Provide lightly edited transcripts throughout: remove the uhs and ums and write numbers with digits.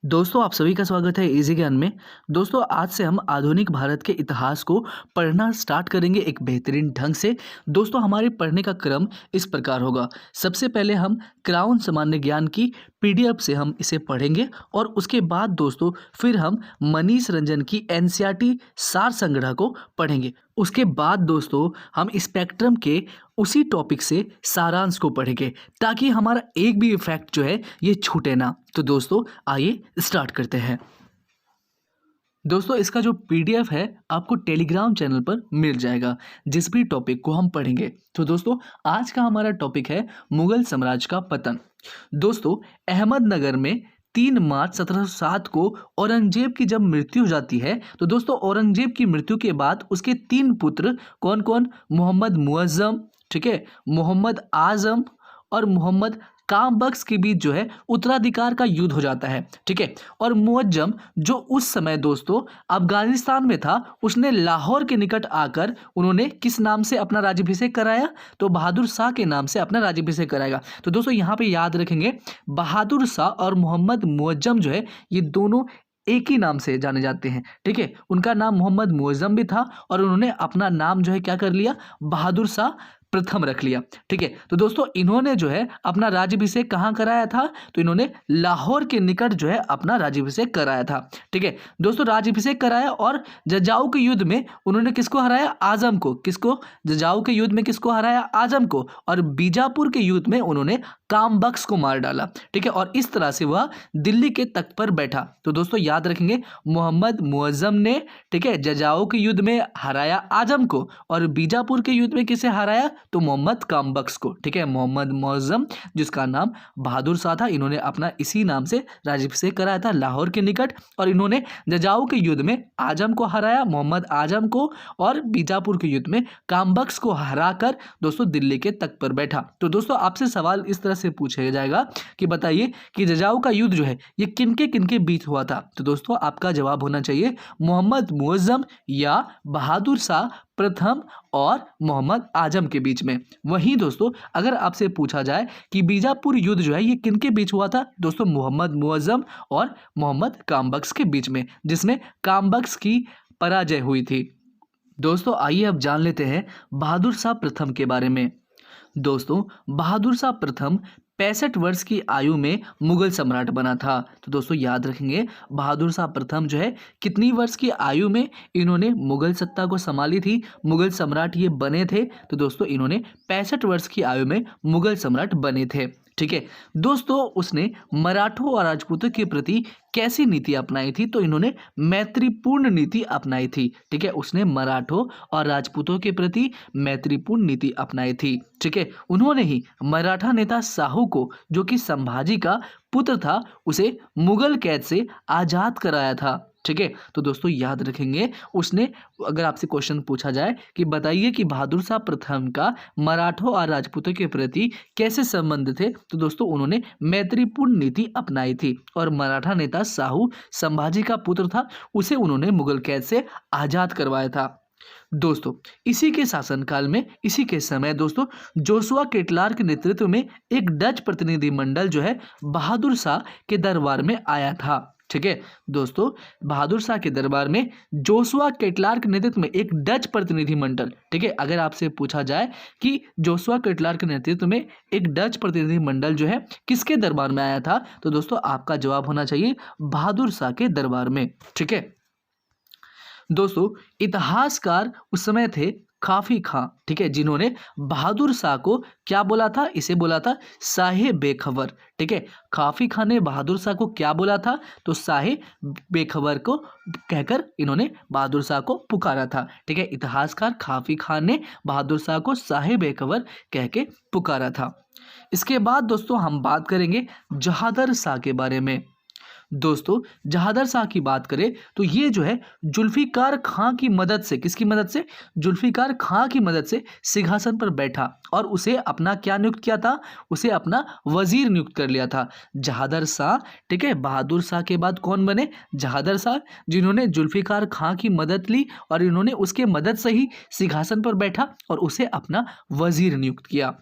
दोस्तों आप सभी का स्वागत है इजी ज्ञान में। दोस्तों आज से हम आधुनिक भारत के इतिहास को पढ़ना स्टार्ट करेंगे एक बेहतरीन ढंग से। दोस्तों हमारे पढ़ने का क्रम इस प्रकार होगा। सबसे पहले हम क्राउन सामान्य ज्ञान की पीडीएफ से हम इसे पढ़ेंगे और उसके बाद दोस्तों फिर हम मनीष रंजन की एनसीईआरटी सार संग्रह को पढ़ेंगे। उसके बाद दोस्तों हम स्पेक्ट्रम के उसी टॉपिक से सारांश को पढ़ेंगे ताकि हमारा एक भी इफेक्ट जो है ये छूटे ना। तो दोस्तों आइए स्टार्ट करते हैं। दोस्तों इसका जो पीडीएफ है आपको टेलीग्राम चैनल पर मिल जाएगा जिस भी टॉपिक को हम पढ़ेंगे। तो दोस्तों आज का हमारा टॉपिक है मुगल साम्राज्य का पतन। दोस्तों अहमदनगर में 3 मार्च 1707 को औरंगजेब की जब मृत्यु हो जाती है तो दोस्तों औरंगजेब की मृत्यु के बाद उसके 3 पुत्र कौन कौन, मोहम्मद मुअज्जम, ठीक है, मोहम्मद आजम और मोहम्मद कामबख्श के बीच जो है उत्तराधिकार का युद्ध हो जाता है, ठीक है। और मुअज्जम जो उस समय दोस्तों अफगानिस्तान में था उसने लाहौर के निकट आकर उन्होंने किस नाम से अपना राज्याभिषेक कराया, तो बहादुर शाह के नाम से अपना राज्याभिषेक कराएगा। तो दोस्तों यहाँ पे याद रखेंगे बहादुर शाह और मोहम्मद मुअज्जम जो है ये दोनों एक ही नाम से जाने जाते हैं, ठीक है। उनका नाम मोहम्मद मुअज्जम भी था और उन्होंने अपना नाम जो है क्या कर लिया, बहादुर शाह प्रथम रख लिया, ठीक है। तो दोस्तों इन्होंने जो है अपना राज्याभिषेक कहाँ कराया था, तो इन्होंने लाहौर के निकट जो है अपना राज्याभिषेक कराया था, ठीक है। दोस्तों राज्याभिषेक कराया और जजाऊ के युद्ध में उन्होंने किसको हराया, आजम को। किसको, जजाऊ के युद्ध में किसको हराया, आजम को। और बीजापुर के युद्ध में उन्होंने कामबख्श को मार डाला, ठीक है। और इस तरह से वह दिल्ली के तख्त पर बैठा। तो दोस्तों याद रखेंगे मोहम्मद मुअज्जम ने, ठीक है, जजाऊ के युद्ध में हराया आजम को और बीजापुर के युद्ध में किसे हराया, तो मोहम्मद कामबख्श को, ठीक है। मोहम्मद मुअज्जम जिसका नाम बहादुर शाह था, इन्होंने अपना इसी नाम से राज्याभिषेक कराया था लाहौर के निकट और इन्होंने जजाऊ के युद्ध में आजम को हराया, मोहम्मद आजम को, और बीजापुर के युद्ध में कामबख्श को हराकर दोस्तों दिल्ली के तख्त पर बैठा। तो दोस्तों आपसे सवाल इस तरह से पूछा जाएगा कि बताइए कि जजाऊ का युद्ध जो है ये किनके बीच हुआ था। तो दोस्तों आपका जवाब होना चाहिए मोहम्मद मुअज्जम या बहादुर शाह प्रथम और मोहम्मद आजम के बीच में। वहीं दोस्तों अगर आपसे पूछा जाए कि बीजापुर युद्ध जो है ये किनके बीच हुआ था, दोस्तों मोहम्मद मुअज्जम और मोहम्मद कामबख्श के बीच में, जिसमें कामबख्श की पराजय हुई थी। दोस्तों आइए अब जान लेते हैं बहादुर शाह प्रथम के बारे में। दोस्तों बहादुर शाह प्रथम 65 वर्ष की आयु में मुगल सम्राट बना था। तो दोस्तों याद रखेंगे बहादुर शाह प्रथम जो है कितनी वर्ष की आयु में इन्होंने मुगल सत्ता को संभाली थी, मुगल सम्राट ये बने थे। तो दोस्तों इन्होंने 65 वर्ष की आयु में मुगल सम्राट बने थे, ठीक है। दोस्तों उसने मराठों और राजपूतों के प्रति कैसी नीति अपनाई थी, तो इन्होंने मैत्रीपूर्ण नीति अपनाई थी, ठीक है। उसने मराठों और राजपूतों के प्रति मैत्रीपूर्ण नीति अपनाई थी, ठीक है। उन्होंने ही मराठा नेता साहू को, जो कि संभाजी का पुत्र था, उसे मुगल कैद से आजाद कराया था, ठीक है। तो दोस्तों याद रखेंगे उसने, अगर आपसे क्वेश्चन पूछा जाए कि बताइए कि बहादुर शाह प्रथम का मराठों और राजपूतों के प्रति कैसे संबंध थे, तो दोस्तों उन्होंने मैत्रीपूर्ण नीति अपनाई थी और मराठा नेता साहू संभाजी का पुत्र था, उसे उन्होंने मुगल कैद से आजाद करवाया था। दोस्तों इसी के शासनकाल में, इसी के समय दोस्तों जोशुआ केटलार के नेतृत्व में एक डच प्रतिनिधिमंडल जो है बहादुर शाह के दरबार में आया था, ठीक है। दोस्तों बहादुर शाह के दरबार में जोशुआ केटलार के नेतृत्व में एक डच प्रतिनिधिमंडल, ठीक है। अगर आपसे पूछा जाए कि जोशुआ केटलार के नेतृत्व में एक डच प्रतिनिधिमंडल जो है किसके दरबार में आया था, तो दोस्तों आपका जवाब होना चाहिए बहादुर शाह के दरबार में, ठीक है। दोस्तों इतिहासकार उस समय थे काफी खां, ठीक है, जिन्होंने बहादुर शाह को क्या बोला था, इसे बोला था शाहे बेखबर, ठीक है। काफी खां ने बहादुर शाह को क्या बोला था, तो शाहे बेखबर को कहकर इन्होंने बहादुर शाह को पुकारा था, ठीक है। इतिहासकार काफी खां ने बहादुर शाह को शाहे बेखबर कह के पुकारा था। इसके बाद दोस्तों हम बात करेंगे जहादर शाह के बारे में। दोस्तों जहादर शाह की बात करें तो ये जो है जुल्फिकार खां की मदद से, किसकी मदद से, जुल्फिकार खां की मदद से सिंहासन पर बैठा और उसे अपना क्या नियुक्त किया था, उसे अपना वजीर नियुक्त कर लिया था जहादर शाह, ठीक है। बहादुर शाह के बाद कौन बने, जहादर शाह, जिन्होंने जुल्फिकार खां की मदद ली और इन्होंने उसके मदद से ही सिंहासन पर बैठा और उसे अपना वजीर नियुक्त किया।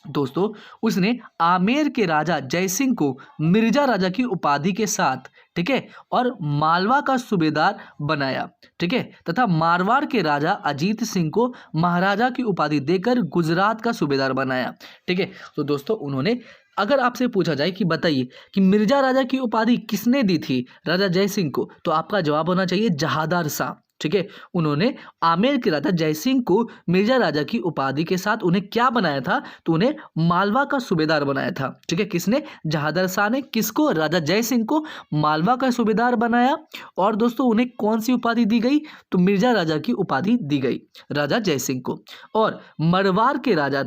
दोस्तों उसने आमेर के राजा जयसिंह को मिर्जा राजा की उपाधि के साथ ठीक है, और मालवा का सूबेदार बनाया, ठीक है, तथा मारवाड़ के राजा अजीत सिंह को महाराजा की उपाधि देकर गुजरात का सूबेदार बनाया, ठीक है। तो दोस्तों उन्होंने, अगर आपसे पूछा जाए कि बताइए कि मिर्जा राजा की उपाधि किसने दी थी राजा जय सिंह को, तो आपका जवाब होना चाहिए जहादर शाह, ठीक है। उन्होंने आमेर के राजा जय सिंह को मिर्जा राजा की उपाधि के साथ उन्हें क्या बनाया था, तो उन्हें मालवा का सूबेदार बनाया था, ठीक है। किसने? जहादर शाह ने किसको? राजा जय सिंह को मालवा का सूबेदार बनाया। और दोस्तों उन्हें कौन सी उपाधि दी गई, तो मिर्जा राजा की उपाधि दी गई राजा जय सिंह को। और मारवाड़ के राजा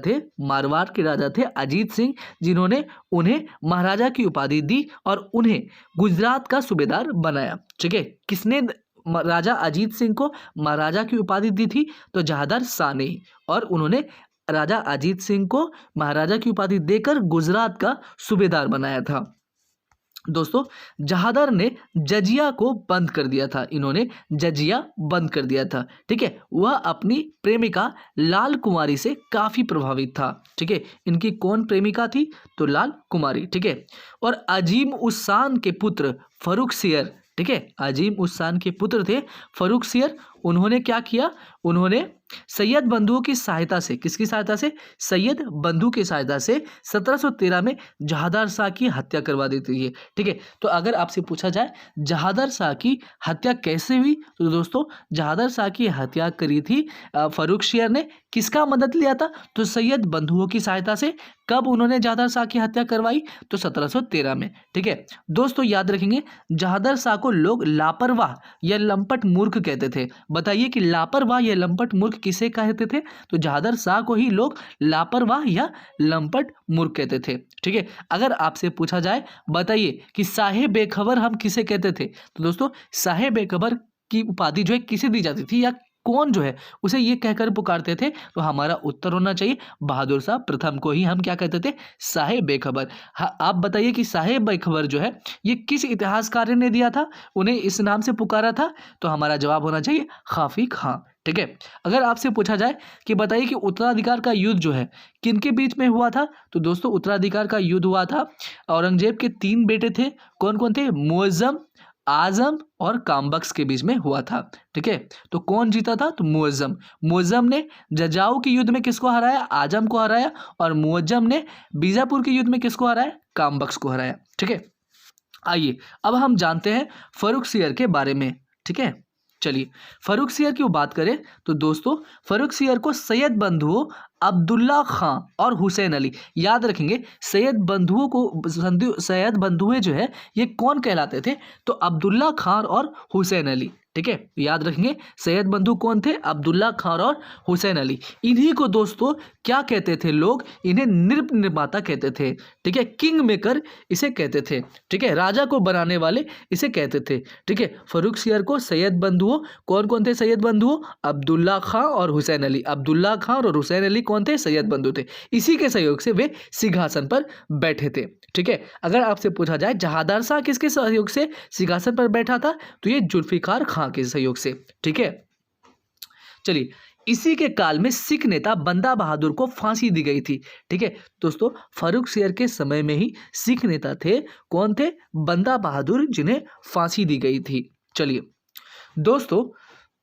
थे अजीत सिंह, जिन्होंने उन्हें महाराजा की उपाधि दी और उन्हें गुजरात का सूबेदार बनाया, ठीक है। किसने राजा अजीत सिंह को महाराजा की उपाधि दी थी, तो जहादर शाह ने, और उन्होंने राजा अजीत सिंह को महाराजा की उपाधि देकर गुजरात का सूबेदार बनाया था। दोस्तों जहादर ने जजिया को बंद कर दिया था, इन्होंने जजिया बंद कर दिया था, ठीक है। वह अपनी प्रेमिका लाल कुमारी से काफी प्रभावित था, ठीक है। इनकी कौन प्रेमिका थी, तो लाल कुमारी, ठीक है। और अजीम उस शान के पुत्र फर्रुखसियर, ठीक है, अजीम उस शान के पुत्र थे फर्रुखसियर, उन्होंने क्या किया, उन्होंने सैयद बंधुओं की सहायता से, किसकी सहायता से, सैयद बंधु की सहायता से 1713 में जहादर शाह की हत्या करवा देती है, ठीक है। तो अगर आपसे पूछा जाए जहादर शाह की हत्या कैसे हुई, तो दोस्तों जहादर शाह की हत्या करी थी फर्रुखसियर ने, किसका मदद लिया था, तो सैयद बंधुओं की सहायता से। कब उन्होंने जहादर शाह की हत्या करवाई, तो 1713 में, ठीक है। दोस्तों याद रखेंगे जहादर शाह को लोग लापरवाह या लंपट मूर्ख कहते थे। बताइए कि लापरवाह या लंपट मूर्ख किसे कहते थे, तो जहादर शाह को ही लोग लापरवाह या लंपट मूर्ख कहते थे, ठीक है। अगर आपसे पूछा जाए बताइए कि साहे बेखबर हम किसे कहते थे, तो दोस्तों साहे बेखबर की उपाधि जो है किसे दी जाती थी, या कौन जो है उसे ये कहकर पुकारते थे, तो हमारा उत्तर होना चाहिए बहादुर शाह प्रथम को ही हम क्या कहते थे, साहे बेखबर। हाँ, आप बताइए कि साहे बेखबर जो है ये किस इतिहासकार ने दिया था, उन्हें इस नाम से पुकारा था, तो हमारा जवाब होना चाहिए हाफिज खां, ठीक है। अगर आपसे पूछा जाए कि बताइए कि उत्तराधिकार का युद्ध जो है किनके बीच में हुआ था, तो दोस्तों उत्तराधिकार का युद्ध हुआ था, औरंगजेब के 3 बेटे थे, कौन कौन थे, मुअज्जम, आजम और कामबख्श के बीच में हुआ था, ठीक है। तो कौन जीता था, तो मुअज्जम ने जजाऊ के युद्ध में किसको हराया, आजम को हराया, और मुअज्जम ने बीजापुर के युद्ध में किसको हराया, कामबख्श को हराया, ठीक है। आइए अब हम जानते हैं फर्रुखसियर के बारे में, ठीक है। चलिए फर्रुखसियर की बात करें तो दोस्तों फर्रुखसियर को सैयद बंधुओं अब्दुल्ला खां और हुसैन अली, याद रखेंगे सैयद बंधुए जो है ये कौन कहलाते थे, तो अब्दुल्ला खान और हुसैन अली, ठीक है। याद रखेंगे सैयद बंधु कौन थे, अब्दुल्ला खान और हुसैन अली। इन्हीं को दोस्तों क्या कहते थे लोग, इन्हें नृप निर्माता कहते थे, ठीक है। किंग मेकर इसे कहते थे, ठीक है, राजा को बनाने वाले इसे कहते थे, ठीक है। फर्रुखसियर को सैयद बंधुओं, कौन कौन थे सैयद बंधुओं, अब्दुल्ला खां और हुसैन अली, अब्दुल्ला खान और हुसैन अली कौन थे, सैयद बंधु थे। इसी के सहयोग से वे सिंहासन पर बैठे थे, ठीक है। अगर आपसे पूछा जाए जहादर शाह किसके सहयोग से सिंहासन पर बैठा था, तो ये जुल्फिकार खां के सहयोग से, ठीक है। चलिए इसी के काल में सिख नेता बंदा बहादुर को फांसी दी गई थी, ठीक है। दोस्तों फर्रुखसियर के समय में ही सिख नेता थे, कौन थे, बंदा बहादुर, जिन्हें फांसी दी गई थी। चलिए दोस्तों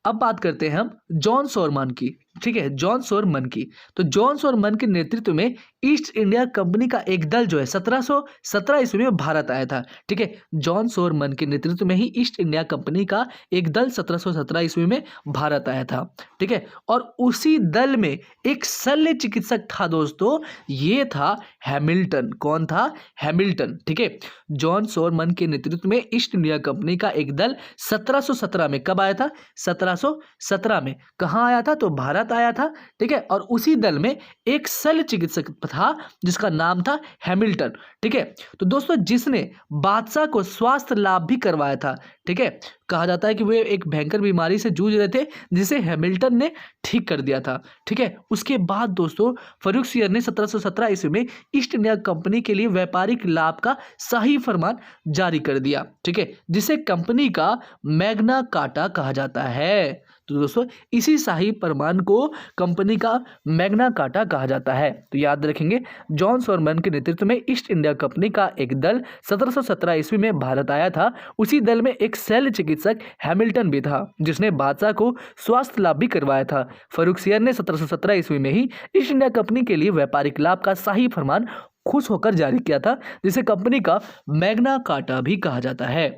अब बात करते हैं हम जॉन सोरमन की, ठीक है, जॉन सोरमन की। तो जॉन सोरमन के नेतृत्व में ईस्ट इंडिया कंपनी का एक दल जो है 1717 ईस्वी में भारत आया था, ठीक है। जॉन सोरमन के नेतृत्व में ही ईस्ट इंडिया कंपनी का एक दल 1717 ईस्वी में भारत आया था, ठीक है। और उसी दल में एक शल्य चिकित्सक था दोस्तों, ये था हैमिल्टन, कौन था, हैमिल्टन, ठीक है। जॉन सोरमन के नेतृत्व में ईस्ट इंडिया कंपनी का एक दल 1717 में कब आया था, 1717 में कहाँ आया था, तो भारत आया था, ठीक है। और उसी दल में एक शल्य चिकित्सक था जिसका नाम था हैमिल्टन, ठीक है। तो दोस्तों जिसने बादशाह को स्वास्थ्य लाभ भी करवाया था, ठीक है। कहा जाता है कि वे एक भयंकर बीमारी से जूझ रहे थे जिसे हैमिल्टन ने ठीक कर दिया था, ठीक है। उसके बाद दोस्तों फर्रुखसियर ने 1717 ईस्वी में ईस्ट इंडिया कंपनी के लिए व्यापारिक लाभ का शाही फरमान जारी कर दिया, ठीक है, जिसे कंपनी का मैग्ना कार्टा कहा जाता है। तो दोस्तों इसी शाही फरमान को कंपनी का मैग्ना कार्टा कहा जाता है। तो याद रखेंगे, जॉन सोरमन के नेतृत्व में ईस्ट इंडिया कंपनी का एक दल 1717 ईस्वी में भारत आया था। उसी दल में एक शल्य चिकित्सक हैमिल्टन भी था, जिसने बादशाह को स्वास्थ्य लाभ भी करवाया था। फर्रुखसियर ने 1717 ईस्वी में ही ईस्ट इंडिया कंपनी के लिए व्यापारिक लाभ का शाही फरमान खुश होकर जारी किया था, जिसे कंपनी का मैग्ना कार्टा भी कहा जाता है।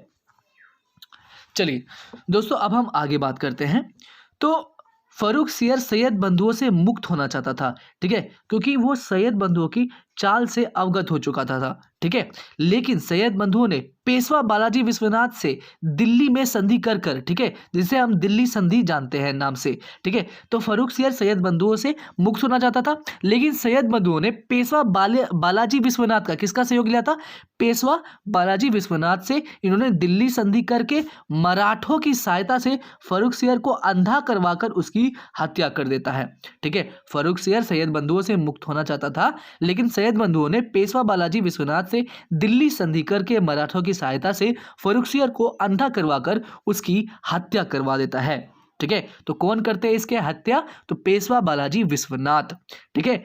चलिए दोस्तों, अब हम आगे बात करते हैं। तो फर्रुखसियर सैयद बंधुओं से मुक्त होना चाहता था, ठीक है, क्योंकि वो सैयद बंधुओं की चाल से अवगत हो चुका था, ठीक है। लेकिन सैयद बंधुओं ने पेशवा बालाजी विश्वनाथ से दिल्ली में संधि कर, ठीक है, जिसे हम दिल्ली संधि जानते हैं नाम से, ठीक है। तो फर्रुखसियर सैयद बंधुओं से मुक्त होना चाहता था, लेकिन सैयद बंधुओं ने पेशवा बालाजी विश्वनाथ का, किसका सहयोग लिया था? पेशवा बालाजी विश्वनाथ से इन्होंने दिल्ली संधि करके मराठों की सहायता से फर्रुखसियर को अंधा करवाकर उसकी हत्या कर देता है, ठीक है। फर्रुखसियर सैयद बंधुओं से मुक्त होना चाहता था, लेकिन सैयद बंधुओं ने पेशवा बालाजी विश्वनाथ से दिल्ली संधि करके मराठों की सहायता से फर्रुखसियर को अंधा करवाकर उसकी हत्या करवा देता है, ठीक है। तो कौन करते हैं इसके हत्या? तो पेशवा बालाजी विश्वनाथ, ठीक है।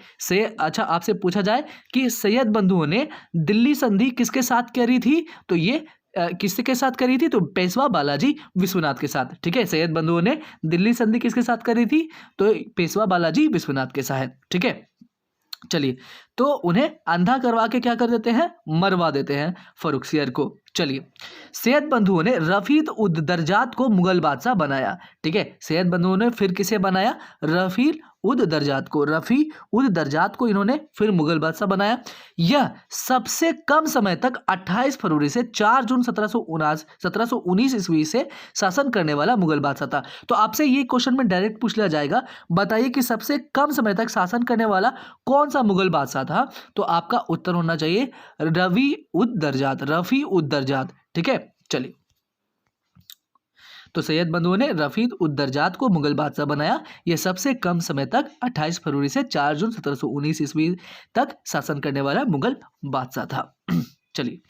अच्छा, आपसे पूछा जाए कि सैयद बंधुओं ने दिल्ली संधि किसके साथ करी थी? तो ये किसके साथ करी थी? तो पेशवा बालाजी विश्वनाथ के साथ, ठीक है। सैयद बंधुओं ने दिल्ली संधि किसके साथ करी थी? तो पेशवा बालाजी विश्वनाथ के साथ, ठीक है। चलिए, तो उन्हें अंधा करवा के क्या कर देते हैं? मरवा देते हैं फर्रुखसियर को। चलिए, सैयद बंधुओं ने रफीद उद दरजात को मुगल बादशाह बनाया, ठीक है। सैयद बंधुओं ने फिर किसे बनाया? रफीद उद दरजात को, रफी उद दरजात को इन्होंने फिर मुगल बादशाह बनाया। यह सबसे कम समय तक 28 फरवरी से 4 जून 1719 ईस्वी से शासन करने वाला मुगल बादशाह था। तो आपसे ये क्वेश्चन में डायरेक्ट पूछ लिया जाएगा, बताइए कि सबसे कम समय तक शासन करने वाला कौन सा मुगल बादशाह था? तो आपका उत्तर होना चाहिए रफी उद दरजात, ठीक है। चलिए, तो सैयद बंधुओं ने रफीद उद दरजात को मुगल बादशाह बनाया। यह सबसे कम समय तक 28 फरवरी से 4 जून 1719 ईस्वी तक शासन करने वाला मुगल बादशाह था। चलिए,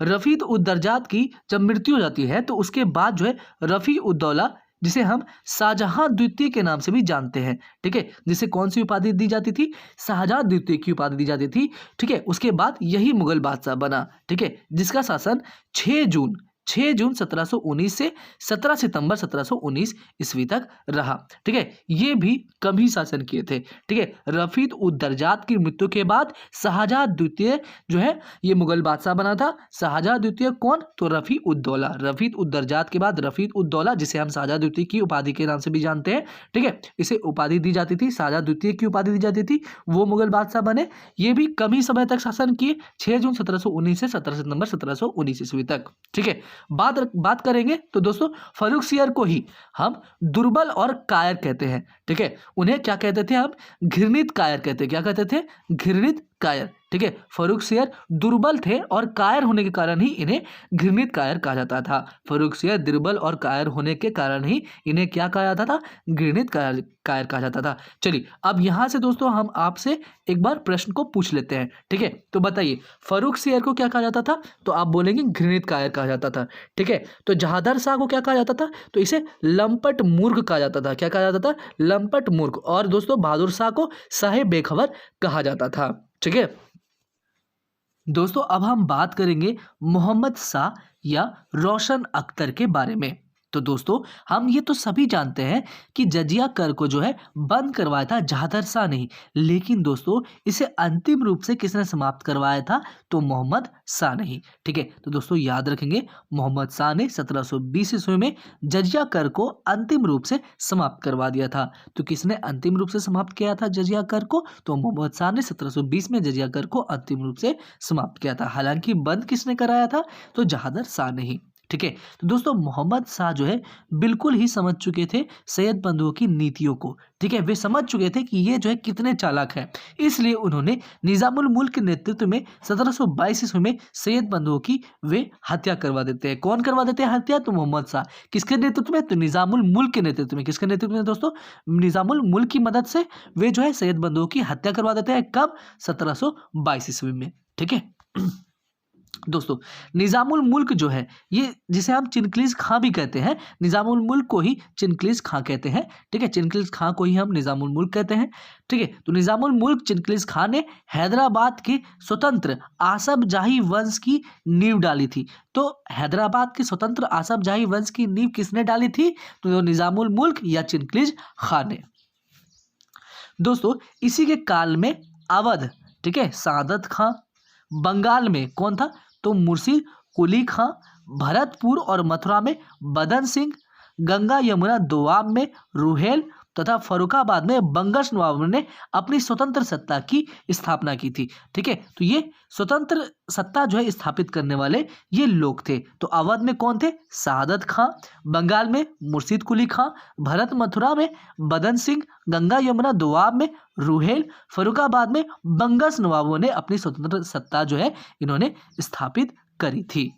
रफीद उद दरजात की जब मृत्यु हो जाती है तो उसके बाद जो है रफी उद दौला, जिसे हम शाहजहां द्वितीय के नाम से भी जानते हैं, ठीक है, जिसे कौन सी उपाधि दी जाती थी? शाहजहां द्वितीय की उपाधि दी जाती थी, ठीक है। उसके बाद यही मुगल बादशाह बना, ठीक है, जिसका शासन 6 जून 1719 से 17 सितंबर 1719 ईस्वी तक रहा, ठीक है। ये भी कम ही शासन किए थे, ठीक है। रफीद उद दरजात की मृत्यु के बाद शाहजहां द्वितीय जो है ये मुगल बादशाह बना था। शाहजहां द्वितीय कौन? तो रफी उद दौला। रफीद उद दरजात के बाद रफीद उद दौला, जिसे हम शाहजहां द्वितीय की उपाधि के नाम से भी जानते हैं, ठीक है, इसे उपाधि दी जाती थी, शाहजहां द्वितीय की उपाधि दी जाती थी, वो मुगल बादशाह बने। ये भी कम ही समय तक शासन किए, 6 जून 1719 से 17 सितंबर 1719 ईस्वी तक, ठीक है। बात करेंगे तो दोस्तों फर्रुखसियर को ही हम दुर्बल और कायर कहते हैं, ठीक है। उन्हें क्या कहते थे? हम घृणित कायर कहते हैं। क्या कहते थे? घृणित कायर, ठीक है। फर्रुखसियर दुर्बल थे और कायर होने के कारण ही इन्हें घृणित कायर कहा जाता था। फर्रुखसियर दुर्बल और कायर होने के कारण ही इन्हें क्या कहा जाता था? घृणित कायर कहा जाता था। चलिए, अब यहां से दोस्तों हम आपसे एक बार प्रश्न को पूछ लेते हैं, ठीक है। तो बताइए, फर्रुखसियर को क्या कहा जाता था? तो आप बोलेंगे घृणित कायर कहा जाता था, ठीक है। तो जहादर शाह को क्या कहा जाता था? तो इसे लंपट मूर्ख कहा जाता था। क्या कहा जाता था? लंपट मूर्ख। और दोस्तों बहादुर शाह को शाह बेखबर कहा जाता था, ठीक है। दोस्तों अब हम बात करेंगे मोहम्मद शाह या रोशन अख्तर के बारे में। तो दोस्तों हम ये तो सभी जानते हैं कि जजिया कर को जो है बंद करवाया था जहादर शाह ने, लेकिन दोस्तों इसे अंतिम रूप से किसने समाप्त करवाया था? तो मोहम्मद शाह ने, ठीक है। तो दोस्तों याद रखेंगे, मोहम्मद शाह ने 1720 ईस्वी में जजिया कर को अंतिम रूप से समाप्त करवा दिया था। तो किसने अंतिम रूप से समाप्त किया था जजिया कर को? तो मोहम्मद शाह ने 1720 में जजिया कर को अंतिम रूप से समाप्त किया था। हालांकि बंद किसने कराया था? तो जहादर शाह ने ही, ठीक है। तो दोस्तों मोहम्मद शाह जो है बिल्कुल ही समझ चुके थे सैयद बंधुओं की नीतियों को, ठीक है। वे समझ चुके थे कि ये जो है कितने चालाक हैं, इसलिए उन्होंने निजामुल मुल्क के नेतृत्व में 1722 ईस्वी में सैयद बंधुओं की वे हत्या करवा देते हैं। कौन करवा देते हैं हत्या? तो मोहम्मद शाह। किसके नेतृत्व में? तो निजामुल मुल्क के नेतृत्व में। किसके नेतृत्व में दोस्तों? निजामुल मुल्क की मदद से वे जो है सैयद बंधुओं की हत्या करवा देते हैं। कब? 1722 ईस्वी में, ठीक है। दोस्तों निज़ामुल मुल्क जो है ये जिसे हम चिनक्लीज खां भी कहते हैं, निज़ामुल मुल्क को ही चिनक्लीज खां कहते हैं। ठीक है, चिनक्लीज खां को ही हम निज़ामुल मुल्क कहते हैं। ठीक है, तो निज़ामुल मुल्क चिनक्लीज खां ने हैदराबाद के स्वतंत्र आसफ जाही वंश की नींव डाली थी। तो हैदराबाद के स्वतंत्र आसफ जाही वंश की नींव किसने डाली थी? तो निज़ामुल मुल्क या चिनक्लीज खां ने। दोस्तों इसी के काल में अवध, ठीक है, सादत खां, बंगाल में कौन था? तो मुर्शीद कुली खां, भरतपुर और मथुरा में बदन सिंह, गंगा यमुना दोआब में रुहेल तथा फरुखाबाद में बंगश नवाब ने अपनी स्वतंत्र सत्ता की स्थापना की थी। ठीक है, तो ये स्वतंत्र सत्ता जो है स्थापित करने वाले ये लोग थे। तो अवध में कौन थे? सादत खां, बंगाल में मुर्शीद कुली खां, भरत मथुरा में बदन सिंह, गंगा यमुना दोआब में रुहेल, फरुखाबाद में बंगश नवाबों ने अपनी स्वतंत्र सत्ता जो है इन्होंने स्थापित करी थी।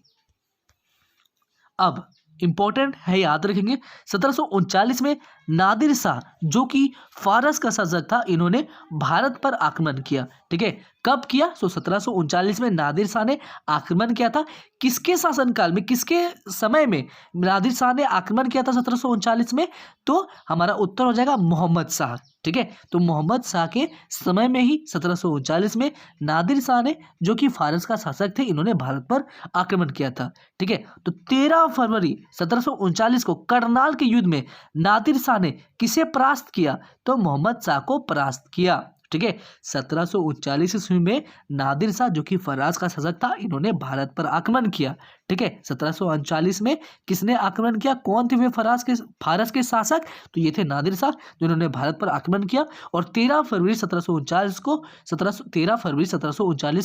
अब इंपॉर्टेंट है, याद रखेंगे, 1739 में नादिर शाह जो कि फारस का शासक था, इन्होंने भारत पर आक्रमण किया। ठीक है, कब किया? तो 1739 में नादिर शाह ने आक्रमण किया था। किसके शासनकाल में, किसके समय में नादिर शाह ने आक्रमण किया था 1739 में? तो हमारा उत्तर हो जाएगा मोहम्मद शाह। ठीक है, तो मोहम्मद शाह के समय में ही 1739 में नादिर शाह ने, जो कि फारस का शासक थे, इन्होंने भारत पर आक्रमण किया था। ठीक है, तो 13 फरवरी 1739 को करनाल के युद्ध में नादिर शाह ने किसे परास्त किया? तो मोहम्मद शाह को परास्त किया। ठीक है, 1739 ईस्वी में नादिर शाह जो कि फारस का शासक था, इन्होंने भारत पर आक्रमण किया। ठीक है, 1739 में किसने आक्रमण किया? कौन थे वे फारस के शासक? तो ये थे नादिर शाह, जिन्होंने भारत पर आक्रमण किया। और 13 फरवरी 1739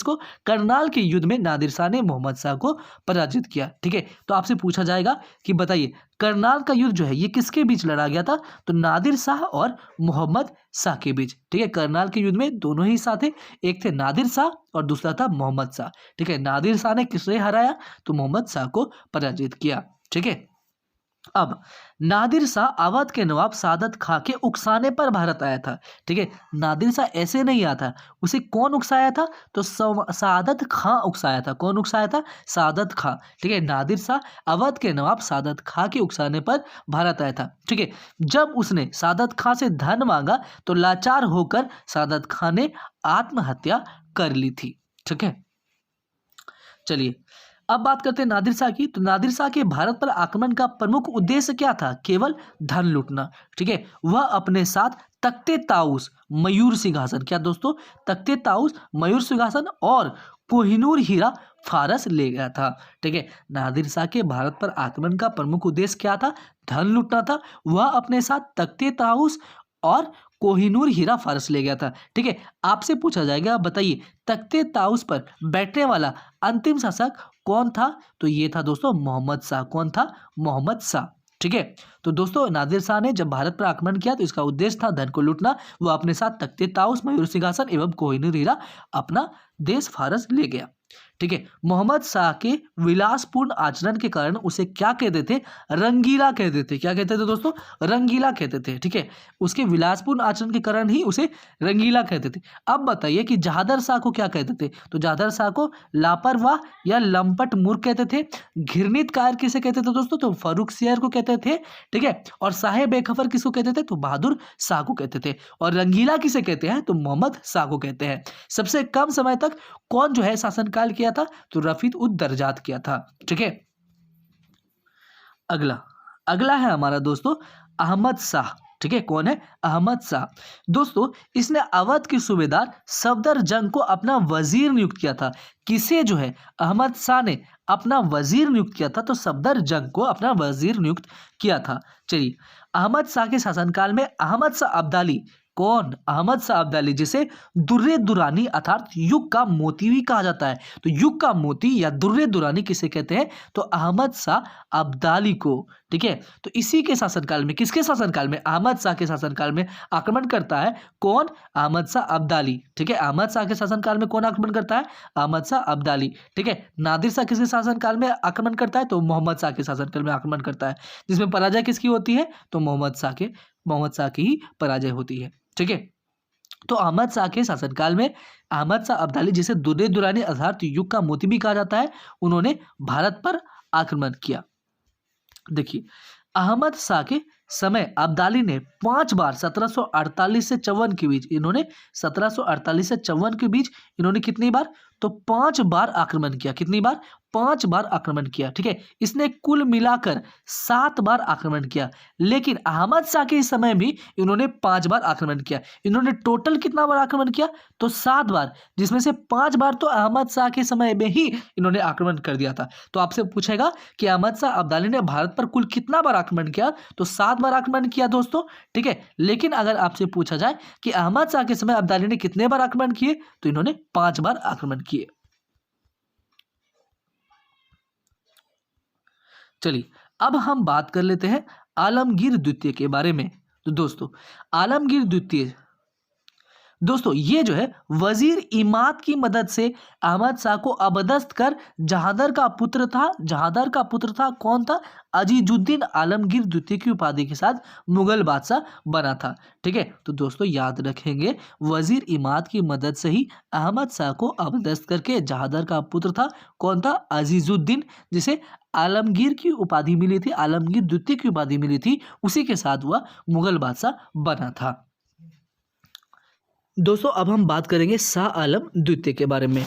को करनाल के युद्ध में नादिर शाह ने मोहम्मद शाह को पराजित किया। ठीक है, तो आपसे पूछा जाएगा कि बताइए करनाल का युद्ध जो है ये किसके बीच लड़ा गया था? तो नादिर शाह और मोहम्मद शाह के बीच। ठीक है, करनाल के युद्ध में दोनों ही साथ थे, एक थे नादिर शाह और दूसरा था मोहम्मद शाह। ठीक है, नादिर शाह ने किसे हराया? तो मोहम्मद शाह को पराजित किया। ठीक है, अब नादिर शाह अवध के नवाब सादत खां के उकसाने पर भारत आया था। ठीक है, नादिर शाह ऐसे नहीं आया था, उसे कौन उकसाया था? तो सादत खां उकसाया था। कौन उकसाया था? सादत खां। ठीक है, नादिर शाह अवध के नवाब सादत खां के उकसाने पर भारत आया था। ठीक है, जब उसने सादत खां से धन मांगा तो लाचार होकर सादत खां ने आत्महत्या कर ली थी। ठीक है, चलिए अब बात करते हैं नादिर शाह की। तो नादिर शाह के भारत पर आक्रमण का प्रमुख उद्देश्य क्या था? केवल धन लूटना। ठीक है, वह अपने साथ तख्ते ताउस, मयूर सिंहासन, क्या दोस्तों? तख्ते ताउस, मयूर सिंहासन और कोहिनूर हीरा फारस ले गया था। ठीक है, नादिर शाह के भारत पर आक्रमण का प्रमुख उद्देश्य क्या था? धन लूटना था। वह अपने साथ तख्ते ताउस और कोहिनूर हीरा फारस ले गया था। ठीक है, आपसे पूछा जाएगा बताइए तख्ते ताउस पर बैठने वाला अंतिम शासक कौन था? तो ये था दोस्तों मोहम्मद शाह। कौन था? मोहम्मद शाह। ठीक है, तो दोस्तों नादिर शाह ने जब भारत पर आक्रमण किया तो इसका उद्देश्य था धन को लूटना। वह अपने साथ तख्ते ताउस, मयूर सिंहासन एवं कोहिनूर हीरा अपना देश फारस ले गया। ठीक है, मोहम्मद शाह के विलासपूर्ण आचरण के कारण उसे क्या कहते थे? रंगीला कहते थे। क्या कहते थे दोस्तों? रंगीला कहते थे। ठीक है, उसके विलासपूर्ण आचरण के कारण ही उसे रंगीला कहते थे। अब बताइए कि जहादर शाह को क्या कहते थे? तो जहादर शाह को लापरवाह या लंपट मूर्ख कहते थे। घृणित कायर किसे कहते थे दोस्तों? तो फर्रुखसियर को कहते थे। ठीक है, और साहेब बेखबर किसको कहते थे? तो बहादुर शाह को कहते थे। और रंगीला किसे कहते हैं? तो मोहम्मद शाह को कहते हैं। सबसे कम समय तक कौन जो है शासनकाल किया था? तो रफीद उद दरजात किया था। ठीक है, अगला है हमारा दोस्तों अहमद शाह। ठीक है, कौन है? अहमद शाह। दोस्तों इसने अवध के सूबेदार सफदर जंग को अपना वजीर नियुक्त किया था। किसे जो है अहमद शाह ने अपना वजीर नियुक्त किया था? तो सफदर जंग को अपना वजीर नियुक्त किया था। चलिए, अहमद शाह के शासनकाल में अहमद शाह अब्दाली, कौन? अहमद शाह अब्दाली, जिसे दुर्रे दुरानी अर्थात युग का मोती भी कहा जाता है। तो युग का मोती या दुर्रे दुरानी किसे कहते हैं? तो अहमद शाह अब्दाली को। ठीक है, तो इसी के शासनकाल में, किसके शासनकाल में? अहमद शाह के शासनकाल में आक्रमण करता है कौन? अहमद शाह अब्दाली। ठीक है, अहमद शाह के शासनकाल में कौन आक्रमण करता है? अहमद शाह अब्दाली। ठीक है, नादिर शाह किसके शासनकाल में आक्रमण करता है? तो मोहम्मद शाह के शासनकाल में आक्रमण करता है। जिसमें पराजय किसकी होती है? तो मोहम्मद शाह की ही पराजय होती है। ठीक है, तो अहमद शाह के शासनकाल में अहमद शाह अब्दाली, जिसे दुर्रे दुरानी अर्थात युग का मोती भी कहा जाता है, उन्होंने भारत पर आक्रमण किया। देखिए, अहमद शाह के समय अब्दाली ने 5 बार 1748 से 54 के बीच, इन्होंने 1748 से 54 के बीच इन्होंने कितनी बार, तो 5 बार आक्रमण किया। कितनी बार, 5 बार आक्रमण किया। ठीक है, इसने कुल मिलाकर 7 बार आक्रमण किया। लेकिन अहमद शाह के समय भी इन्होंने 5 बार आक्रमण किया। इन्होंने टोटल कितना बार आक्रमण किया, तो 7 बार, जिसमें से 5 बार तो अहमद शाह के समय में ही इन्होंने आक्रमण कर दिया था। तो आपसे पूछेगा कि अहमद शाह अब्दाली ने भारत पर कुल कितना बार आक्रमण किया, तो 7 बार आक्रमण किया दोस्तों। ठीक है, लेकिन अगर आपसे पूछा जाए कि अहमद शाह के समय अब्दाली ने कितने बार आक्रमण किए, तो इन्होंने 5 बार आक्रमण किए। चलिए, अब हम बात कर लेते हैं आलमगीर द्वितीय के बारे में। तो दोस्तों, आलमगीर द्वितीय, दोस्तों ये जो है वजीर इमाद की मदद से अहमद शाह को अबदस्त कर जहांदर का पुत्र था। जहांदर का पुत्र था कौन था, अजीजुद्दीन आलमगीर द्वितीय की उपाधि के साथ मुगल बादशाह बना था। ठीक है, तो दोस्तों याद रखेंगे, वजीर इमाद की मदद से ही अहमद शाह को अबदस्त करके जहांदर का पुत्र था कौन था, अजीजुद्दीन, जिसे आलमगीर की उपाधि मिली थी, आलमगीर द्वितीय की उपाधि मिली थी, उसी के साथ वह मुगल बादशाह बना था। दोस्तों अब हम बात करेंगे शाह आलम द्वितीय के बारे में।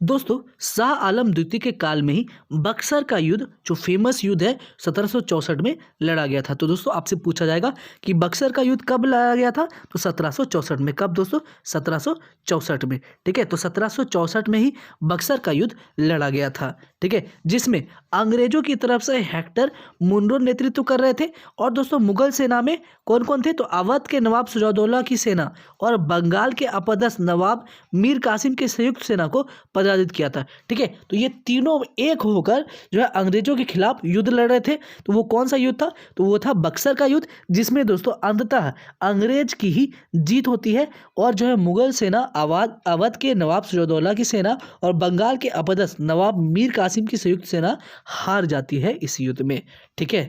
दोस्तों, शाह आलम द्वितीय के काल में ही बक्सर का युद्ध, जो फेमस युद्ध है, 1764 में लड़ा गया था। तो दोस्तों आपसे पूछा जाएगा कि बक्सर का युद्ध कब लड़ा गया था, तो 1764 में। कब दोस्तों, 1764 में। ठीक है, तो 1764 में ही बक्सर का युद्ध लड़ा गया था। ठीक है, जिसमें अंग्रेजों की तरफ से हेक्टर मुनरो नेतृत्व कर रहे थे, और दोस्तों मुगल सेना में कौन कौन थे, तो अवध के नवाब सुजाउद्दौला की सेना और बंगाल के अपदस्थ नवाब मीर कासिम की संयुक्त सेना को पराजित किया था। ठीक है, तो ये तीनों एक होकर जो है अंग्रेजों के खिलाफ युद्ध लड़ रहे थे। तो वो कौन सा युद्ध था, तो वो था बक्सर का युद्ध, जिसमें दोस्तों अंततः अंग्रेज की ही जीत होती है, और जो है मुगल सेना अवध के नवाब सुजाउद्दौला की सेना और बंगाल के अपदस्थ नवाब मीर कासिम की संयुक्त सेना हार जाती है इस युद्ध में। ठीक है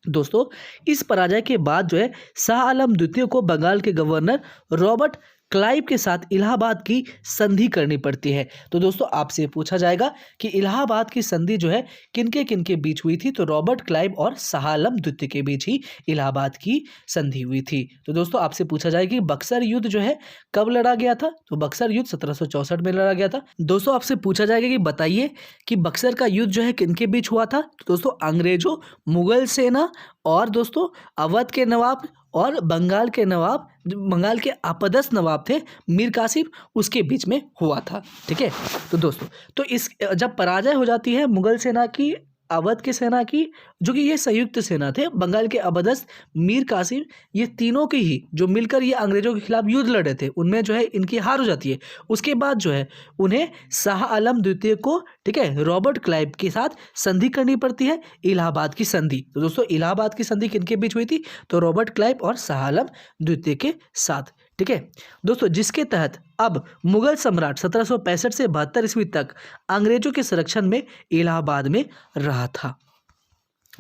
दोस्तों, इस पराजय के बाद जो है शाह आलम द्वितीय को बंगाल के गवर्नर रॉबर्ट क्लाइव के साथ इलाहाबाद की संधि करनी पड़ती है। तो दोस्तों आपसे पूछा जाएगा कि इलाहाबाद की संधि जो है किनके बीच हुई थी, तो रॉबर्ट क्लाइव और शाह आलम द्वितीय के बीच ही इलाहाबाद की संधि हुई थी। तो दोस्तों आपसे पूछा जाएगा कि बक्सर युद्ध जो है कब लड़ा गया था, तो बक्सर युद्ध 1764 में लड़ा गया था। दोस्तों आपसे पूछा जाएगा कि बताइए कि बक्सर का युद्ध जो है किनके बीच हुआ था, तो दोस्तों अंग्रेजों, मुगल सेना और दोस्तों अवध के नवाब और बंगाल के नवाब, बंगाल के अपदस्थ नवाब थे मीर कासिम, उसके बीच में हुआ था। ठीक है, तो दोस्तों तो इस जब पराजय हो जाती है मुगल सेना की, अवध की सेना की, जो कि ये संयुक्त सेना थे, बंगाल के अपदस्थ मीर कासिम, ये तीनों की ही जो मिलकर ये अंग्रेजों के खिलाफ युद्ध लड़े थे, उनमें जो है इनकी हार हो जाती है। उसके बाद जो है उन्हें शाह आलम द्वितीय को, ठीक है, रॉबर्ट क्लाइव के साथ संधि करनी पड़ती है, इलाहाबाद की संधि। तो दोस्तों इलाहाबाद की संधि किनके बीच हुई थी, तो रॉबर्ट क्लाइव और शाह आलम द्वितीय के साथ। ठीक है दोस्तों, जिसके तहत अब मुगल सम्राट 1765 से 72 ईस्वी तक अंग्रेजों के संरक्षण में इलाहाबाद में रहा था।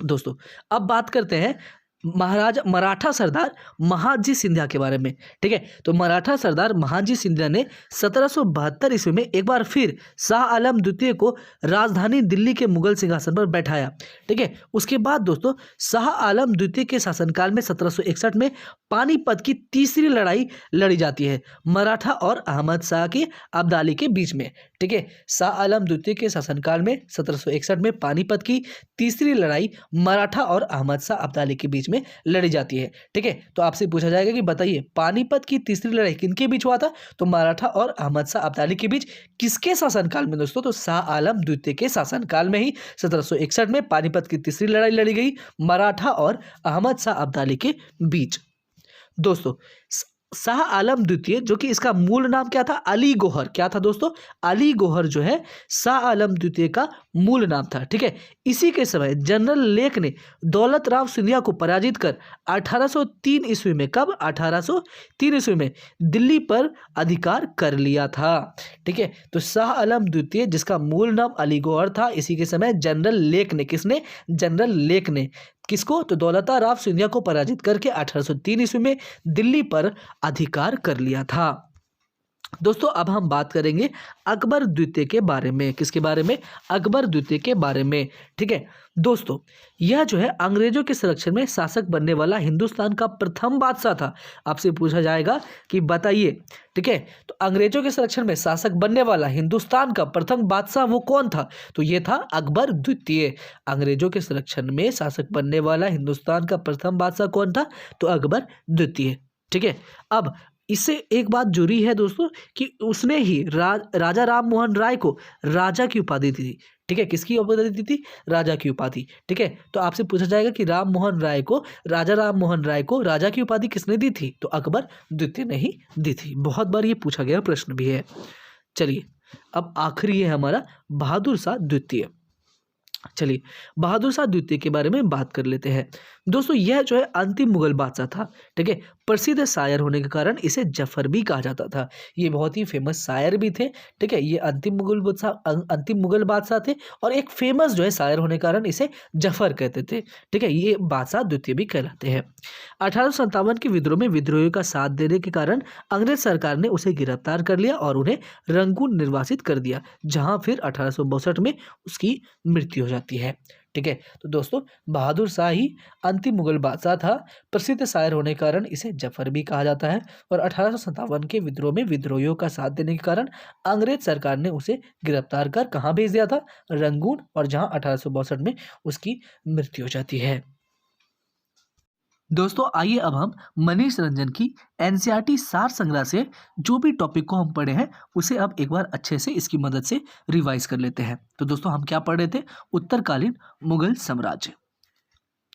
दोस्तों अब बात करते हैं मराठा सरदार महादजी सिंधिया के बारे में। ठीक है, तो मराठा सरदार महादजी सिंधिया ने 1772 ईस्वी में एक बार फिर शाह आलम द्वितीय को राजधानी दिल्ली के मुगल सिंहासन पर बैठाया। ठीक है, उसके बाद दोस्तों शाह आलम द्वितीय के शासनकाल में 1761 में पानीपत की तीसरी लड़ाई लड़ी जाती है मराठा और अहमद शाह के अब्दाली के बीच में। ठीक है, शाह आलम द्वितीय के शासनकाल में 1761 में पानीपत की तीसरी लड़ाई मराठा और अहमद शाह अब्दाली के बीच में लड़ी जाती है। ठीक है, तो आपसे पूछा जाएगा कि बताइए पानीपत की तीसरी लड़ाई किनके बीच हुआ था, तो मराठा और अहमद शाह अब्दाली के बीच। किसके शासनकाल में दोस्तों, तो शाह आलम द्वितीय के शासनकाल में ही 1761 में पानीपत की तीसरी लड़ाई लड़ी गई मराठा और अहमद शाह अब्दाली के बीच। दोस्तों शाह आलम द्वितीय, जो कि इसका मूल नाम क्या था, अली गौहर, क्या था दोस्तों, अली गौहर जो है शाह आलम द्वितीय का मूल नाम था। ठीक है, इसी के समय जनरल लेक ने दौलत राव सिंधिया को पराजित कर 1803 ईस्वी में, कब, 1803 ईस्वी में दिल्ली पर अधिकार कर लिया था। ठीक है, तो शाह आलम द्वितीय जिसका मूल नाम अली गौहर था, इसी के समय जनरल लेक ने, किसने, जनरल लेक ने किसको? तो दौलता राव सिंधिया को पराजित करके 1803 ईस्वी में दिल्ली पर अधिकार कर लिया था। दोस्तों अब हम बात करेंगे अकबर द्वितीय के बारे में। किसके बारे में? अकबर द्वितीय के बारे में। ठीक है दोस्तों, यह जो है अंग्रेजों के संरक्षण में शासक बनने वाला हिंदुस्तान का प्रथम बादशाह था। आपसे पूछा जाएगा कि बताइए, ठीक है, तो अंग्रेजों के संरक्षण में शासक बनने वाला हिंदुस्तान का प्रथम बादशाह वो कौन था? तो ये था अकबर द्वितीय। अंग्रेजों के संरक्षण में शासक बनने वाला हिंदुस्तान का प्रथम बादशाह कौन था? तो अकबर द्वितीय। ठीक है, अब इससे एक बात जुड़ी है दोस्तों कि उसने ही राजा राम मोहन राय को राजा की उपाधि दी थी। ठीक है, किसकी उपाधि दी थी? राजा की उपाधि। ठीक है, तो आपसे पूछा जाएगा कि राजा राम मोहन राय को राजा की उपाधि किसने दी थी? तो अकबर द्वितीय ने ही दी थी। बहुत बार ये पूछा गया प्रश्न भी है। चलिए अब आखिरी है हमारा बहादुर शाह द्वितीय। चलिए बहादुर शाह द्वितीय के बारे में बात कर लेते हैं। दोस्तों यह जो है अंतिम मुगल बादशाह था। ठीक है, प्रसिद्ध शायर होने के कारण इसे जफर भी कहा जाता था। ये बहुत ही फेमस शायर भी थे। ठीक है, ये अंतिम मुगल बादशाह थे और एक फेमस जो है शायर होने के कारण इसे जफर कहते थे। ठीक है, ये बादशाह द्वितीय भी कहलाते हैं। 1857 के विद्रोह में विद्रोहियों का साथ देने के कारण अंग्रेज सरकार ने उसे गिरफ्तार कर लिया और उन्हें रंगून निर्वासित कर दिया, जहां फिर 1862 में उसकी मृत्यु हो जाती है। ठीक है, तो दोस्तों बहादुर शाह ही अंतिम मुगल बादशाह था। प्रसिद्ध शायर होने के कारण इसे जफर भी कहा जाता है और 1857 के विद्रोह में विद्रोहियों का साथ देने के कारण अंग्रेज सरकार ने उसे गिरफ्तार कर कहाँ भेज दिया था? रंगून, और जहां 1862 में उसकी मृत्यु हो जाती है। दोस्तों आइए अब हम मनीष रंजन की एनसीईआरटी सार संग्रह से जो भी टॉपिक को हम पढ़े हैं उसे अब एक बार अच्छे से इसकी मदद से रिवाइज कर लेते हैं। तो दोस्तों हम क्या पढ़ रहे थे? उत्तरकालीन मुगल साम्राज्य।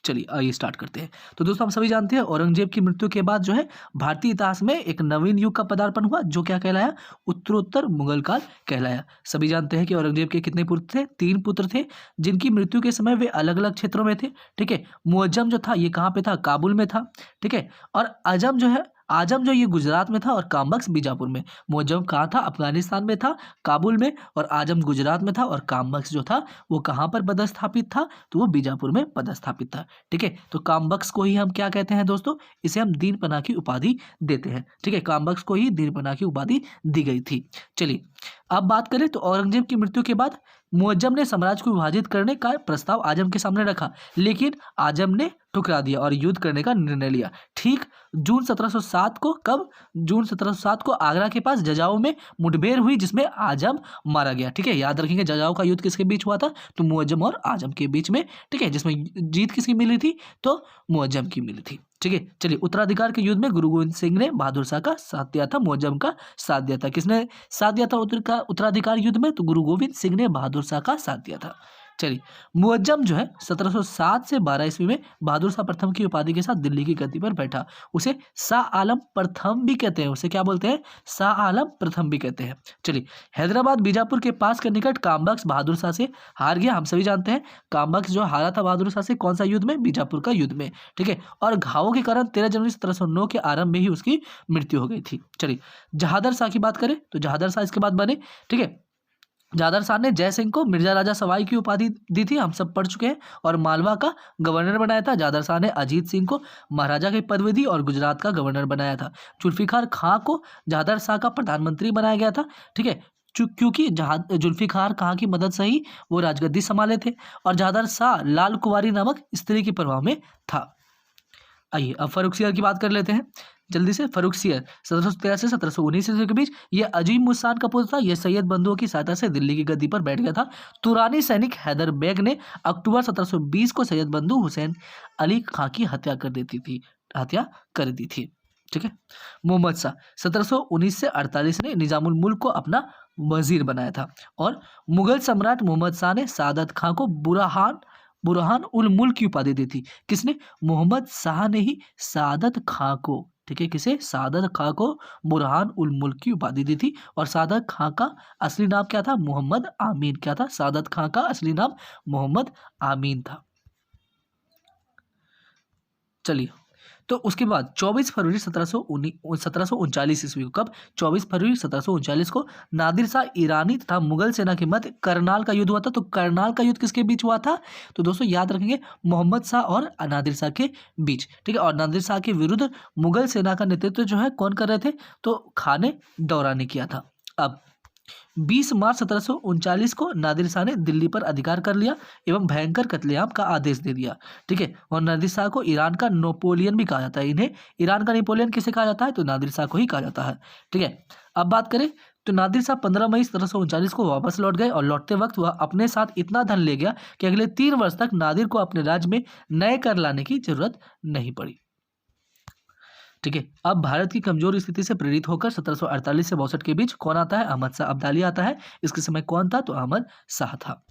चलिए आइए स्टार्ट करते हैं। तो दोस्तों हम सभी जानते हैं औरंगजेब की मृत्यु के बाद जो है भारतीय इतिहास में एक नवीन युग का पदार्पण हुआ, जो क्या कहलाया? उत्तरोत्तर मुगल काल कहलाया। सभी जानते हैं कि औरंगजेब के कितने पुत्र थे? 3 पुत्र थे, जिनकी मृत्यु के समय वे अलग अलग क्षेत्रों में थे। ठीक है, मुअज्जम जो था ये कहाँ पे था? काबुल में था। ठीक है, और आजम जो ये गुजरात में था और कामबख्श बीजापुर में। मुअज्जम कहाँ था? अफगानिस्तान में था, काबुल में, और आजम गुजरात में था, और कामबख्श जो था वो कहाँ पर पदस्थापित था? तो वो बीजापुर में पदस्थापित था। ठीक है, तो कामबख्श को ही हम क्या कहते हैं दोस्तों? इसे हम दीनपना की उपाधि देते हैं। ठीक है, कामबख्श को ही दीनपना की उपाधि दी गई थी। चलिए अब बात करें तो औरंगजेब की मृत्यु के बाद मुअज्जम ने साम्राज्य को विभाजित करने का प्रस्ताव आजम के सामने रखा, लेकिन आजम ने ठुकरा दिया और युद्ध करने का निर्णय लिया। ठीक जून 1707 को, कब? जून 1707 को आगरा के पास जजाऊ में मुठभेड़ हुई, जिसमें आजम मारा गया। ठीक है, याद रखेंगे जजाऊ का युद्ध किसके बीच हुआ था? तो मुअज्जम और आजम के बीच में। ठीक है, जिसमें जीत किसकी मिली थी? तो मुअज्जम की मिली थी। ठीक है, चलिए उत्तराधिकार के युद्ध में गुरु गोविंद सिंह ने बहादुर शाह का साथ दिया था, मुअज्जम का साथ दिया था। किसने साथ दिया था उत्तराधिकार युद्ध में? तो गुरु गोविंद सिंह ने बहादुर शाह का साथ दिया था। चलिए मुअज्जम जो है 1707 से 12 ईस्वी में बहादुर शाह प्रथम की उपाधि के साथ दिल्ली की गद्दी पर बैठा। उसे शाह आलम प्रथम भी कहते हैं। उसे क्या बोलते हैं? शाह आलम प्रथम भी कहते हैं। चलिए हैदराबाद बीजापुर के पास के निकट कामबख्श बहादुर शाह से हार गया। हम सभी जानते हैं कामबख्श जो हारा था बहादुर शाह से, कौन सा युद्ध में? बीजापुर का युद्ध में। ठीक है, और घावों के कारण 13 जनवरी 1709 के आरंभ में ही उसकी मृत्यु हो गई थी। चलिए जहादर शाह की बात करें तो जहादर शाह इसके बाद बने। ठीक है, जादर शाह ने जय सिंह को मिर्जा राजा सवाई की उपाधि दी थी, हम सब पढ़ चुके हैं, और मालवा का गवर्नर बनाया था। जादर शाह ने अजीत सिंह को महाराजा की पदवी दी और गुजरात का गवर्नर बनाया था। जुल्फिकार खां को जादर शाह का प्रधानमंत्री बनाया गया था। ठीक है, क्योंकि जुल्फिकार खां की मदद से ही वो राजगद्दी संभाले थे, और जादर शाह लाल कुंवारी नामक स्त्री के प्रभाव में था। आइए अब फर्रुखसियर की बात कर लेते हैं जल्दी से। फर्रुखसियर 1713 से 1719 ईस्वी के बीच ये अजीम मुस्तान का पुत्र था। यह सैयद बंधुओं की सहायता से दिल्ली की गद्दी पर बैठ गया था। तुरानी सैनिक हैदर बेग ने अक्टूबर 1720 को सैयद बंधु हुसैन अली खां की हत्या कर दी थी। ठीक है, मोहम्मद शाह 1719 से 48 ने निजामुल मुल्क को अपना वजीर बनाया था, और मुगल सम्राट मोहम्मद शाह ने सादत खां को बुरहान उल मुल्क की उपाधि दी थी। किसने? मोहम्मद शाह ने ही सादत खां को। ठीक है, किसे? सादत खां को बुरहान उल मुल्क की उपाधि दी थी। और सादत खां का असली नाम क्या था? मोहम्मद आमीन। क्या था? सादत खां का असली नाम मोहम्मद आमीन था। चलिए तो उसके बाद 24 फरवरी 1739 ईस्वी को, कब 24 फरवरी 1739 को नादिर शाह ईरानी तथा मुगल सेना के मध्य करनाल का युद्ध हुआ था। तो करनाल का युद्ध किसके बीच हुआ था? तो दोस्तों याद रखेंगे, मोहम्मद शाह और नादिर शाह के बीच, ठीक है। और नादिर शाह के विरुद्ध मुगल सेना का नेतृत्व जो है कौन कर रहे थे? तो खाने दौरा ने किया था। अब 20 मार्च 1739 को नादिर शाह ने दिल्ली पर अधिकार कर लिया एवं भयंकर कत्लेआम का आदेश दे दिया, ठीक है। और नादिर शाह को ईरान का नेपोलियन भी कहा जाता है। इन्हें ईरान का नेपोलियन किसे कहा जाता है? तो नादिर शाह को ही कहा जाता है, ठीक है। अब बात करें तो नादिर शाह 15 मई 1739 को वापस लौट गए और लौटते वक्त वह अपने साथ इतना धन ले गया कि अगले 3 वर्ष तक नादिर को अपने राज्य में नए कर लाने की जरूरत नहीं पड़ी, ठीक है। अब भारत की कमजोर स्थिति से प्रेरित होकर 1748 से 62 के बीच कौन आता है? अहमद शाह अब्दाली आता है। इसके समय कौन था? तो अहमद शाह था।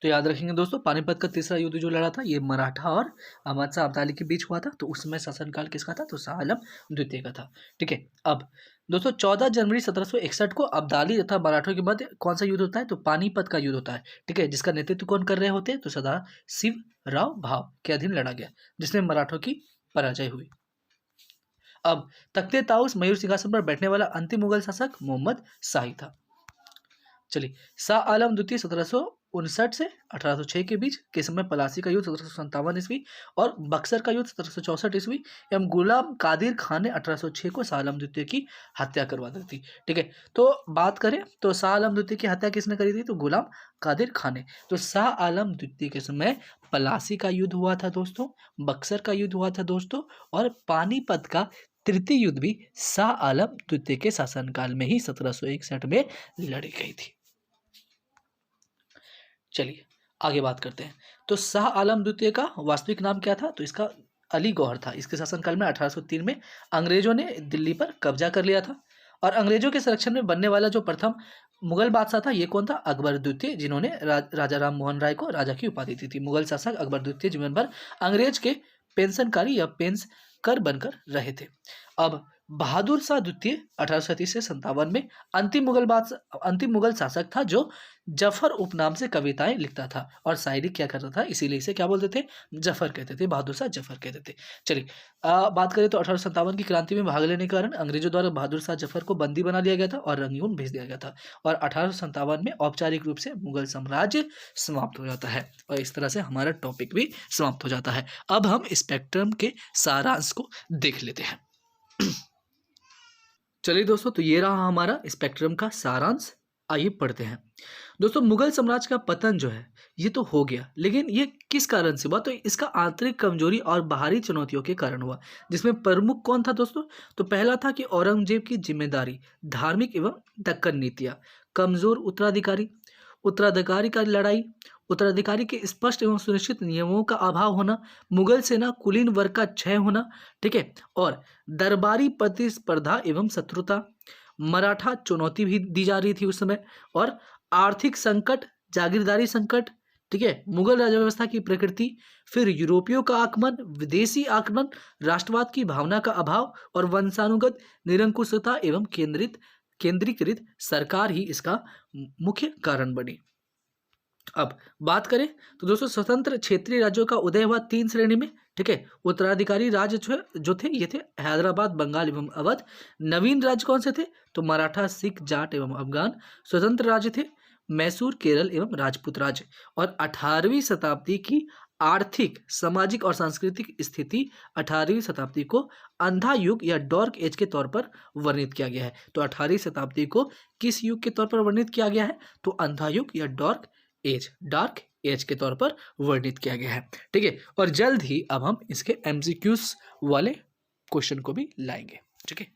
तो याद रखेंगे दोस्तों, पानीपत का तीसरा युद्ध जो लड़ा था ये मराठा और अहमद शाह अब्दाली के बीच हुआ था। तो उस समय शासनकाल किसका था? तो शाह आलम द्वितीय का था, ठीक है। अब दोस्तों 14 जनवरी 1761 को अब्दाली तथा मराठों के मध्य कौन सा युद्ध होता है? तो पानीपत का युद्ध होता है, ठीक है। जिसका नेतृत्व कौन कर रहे होते हैं? तो सदाशिव राव भाव के अधीन लड़ा गया, जिसमें मराठों की पराजय हुई। अब तख्ते ताउस मयूर सिंहासन पर बैठने वाला अंतिम मुगल शासक मोहम्मद शाही था। चलिए, शाह आलम द्वितीय 1759 से 1806 के बीच के समय पलासी का युद्ध 1757 ईस्वी और बक्सर का युद्ध 1764 ईस्वी एवं गुलाम कादिर खान ने 1806 को शाह आलम द्वितीय की हत्या करवा दी थी, ठीक है। तो बात करें तो शाह आलम द्वितीय की हत्या किसने करी थी? तो गुलाम कादिर खान ने। तो शाह आलम द्वितीय के समय पलासी का युद्ध हुआ था दोस्तों, बक्सर का युद्ध हुआ था दोस्तों, और पानीपत का तृतीय युद्ध भी शाह आलम द्वितीय के शासनकाल में ही 1761 में लड़ी गई थी। चलिए आगे बात करते हैं। तो शाह आलम द्वितीय का वास्तविक नाम क्या था? तो इसका अली गौहर था। इसके शासनकाल में 1803 में अंग्रेजों ने दिल्ली पर कब्जा कर लिया था और अंग्रेजों के संरक्षण में बनने वाला जो प्रथम मुगल बादशाह था ये कौन था? अकबर द्वितीय, जिन्होंने राजा राम मोहन राय को राजा की उपाधि दी थी। मुगल शासक अकबर द्वितीय जीवन भर अंग्रेज के पेंशनकारी या पेंस कर बनकर रहे थे। अब बहादुर शाह द्वितीय 1837 से 57 में अंतिम मुगल शासक था जो जफर उपनाम से कविताएं लिखता था और शायरी क्या करता था, इसीलिए इसे क्या बोलते थे? जफर कहते थे। बहादुर शाह जफर कहते थे। चलिए बात करें तो 1857 की क्रांति में भाग लेने के कारण अंग्रेजों द्वारा बहादुर शाह जफर को बंदी बना लिया गया था और रंगून भेज दिया गया था और 1857 में औपचारिक रूप से मुगल साम्राज्य समाप्त हो जाता है और इस तरह से हमारा टॉपिक भी समाप्त हो जाता है। अब हम स्पेक्ट्रम के सारांश को देख लेते हैं। चलिए दोस्तों, तो ये रहा हमारा स्पेक्ट्रम का सारांश। आइए पढ़ते हैं। दोस्तों मुगल साम्राज्य का पतन जो है ये तो हो गया, लेकिन ये किस कारण से हुआ? तो इसका आंतरिक कमजोरी और बाहरी चुनौतियों के कारण हुआ, जिसमें प्रमुख कौन था दोस्तों? तो पहला था कि औरंगजेब की जिम्मेदारी, धार्मिक एवं दक्कन नीतियां, कमजोर उत्तराधिकारी का लड़ाई, उत्तराधिकारी के स्पष्ट एवं सुनिश्चित नियमों का अभाव होना, मुगल सेना कुलीन वर्ग का क्षय होना, ठीक है, और दरबारी प्रतिस्पर्धा एवं शत्रुता, मराठा चुनौती भी दी जा रही थी उस समय, और आर्थिक संकट, जागीरदारी संकट, ठीक है, मुगल राज व्यवस्था की प्रकृति, फिर यूरोपियों का आगमन, विदेशी आक्रमण, राष्ट्रवाद की भावना का अभाव और वंशानुगत निरंकुशता एवं केंद्रीकृत सरकार ही इसका मुख्य कारण बनी। अब बात करें तो दोस्तों स्वतंत्र क्षेत्रीय राज्यों का उदय हुआ 3 श्रेणी में, ठीक है। उत्तराधिकारी राज्य जो थे ये थे हैदराबाद, बंगाल एवं अवध। नवीन राज्य कौन से थे? तो मराठा, सिख, जाट एवं अफगान। स्वतंत्र राज्य थे मैसूर, केरल एवं राजपूत राज्य। और 18वीं शताब्दी की आर्थिक, सामाजिक और सांस्कृतिक स्थिति 18वीं शताब्दी को अंधा युग या डार्क एज के तौर पर वर्णित किया गया है। तो 18वीं शताब्दी को किस युग के तौर पर वर्णित किया गया है? तो अंधा युग या डार्क एज के तौर पर वर्णित किया गया है, ठीक है। और जल्द ही अब हम इसके एमसीक्यूज वाले क्वेश्चन को भी लाएंगे, ठीक है।